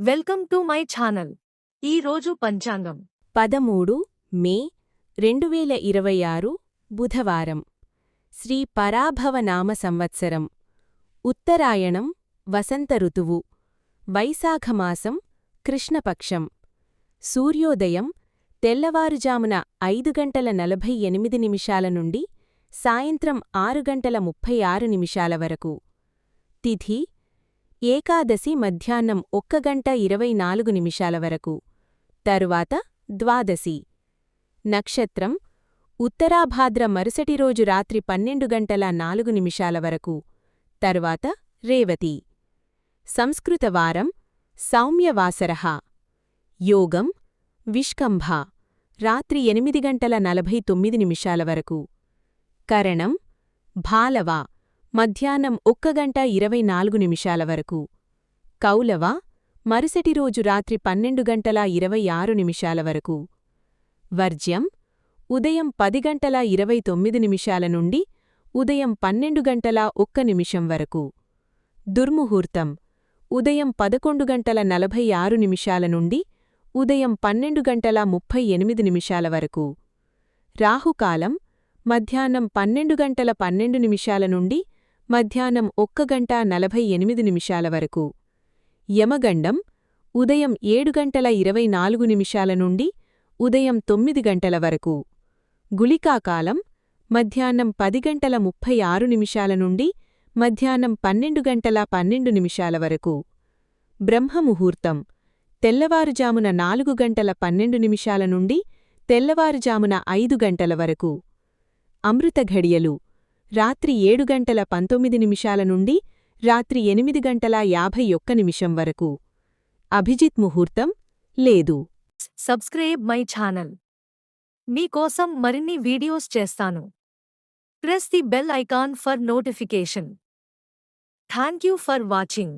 Welcome to my channel. ఈ రోజు పంచాంగం 13 మే 2026 బుధవారం శ్రీ పరాభవనామ సంవత్సరం ఉత్తరాయణం వసంత ఋతువు వైశాఖమాసం కృష్ణపక్షం సూర్యోదయం తెల్లవారుజామున 5:48 నుండి సాయంత్రం 6:36 వరకు. తిథి ఏకాదశి మధ్యాహ్నం 1:24 వరకు. తరువాత ద్వాదశి. నక్షత్రం ఉత్తరాభాద్ర మరుసటి రోజు రాత్రి 12:04 వరకు. తరువాత రేవతి. సంస్కృత వారం సౌమ్యవాసరః. యోగం విష్కంభ రాత్రి 8:49 వరకు. కరణం భాలవ మధ్యాహ్నం 1:24 వరకు. కౌలవ మరుసటి రోజు రాత్రి 12:26 వరకు. వర్జ్యం ఉదయం 10:29 నుండి ఉదయం 12:01 వరకు. దుర్ముహూర్తం ఉదయం 11:46 నుండి ఉదయం 12:38 వరకు. రాహుకాలం మధ్యాహ్నం 12:12 నుండి మధ్యాహ్నం 1:48 వరకు. యమగండం ఉదయం 7:24 నుండి ఉదయం 9 వరకు. గుళికాకాలం మధ్యాహ్నం 10:36 నుండి మధ్యాహ్నం 12:12 వరకు. బ్రహ్మముహూర్తం తెల్లవారుజామున 4:12 నుండి తెల్లవారుజామున 5 వరకు. అమృత ఘడియలు రాత్రి 7:19 నుండి రాత్రి 8:51 వరకు. అభిజిత్ ముహూర్తం లేదు. Subscribe my channel. మీకోసం మరిన్ని వీడియోస్ చేస్తాను. Press the bell icon for notification. Thank you for watching.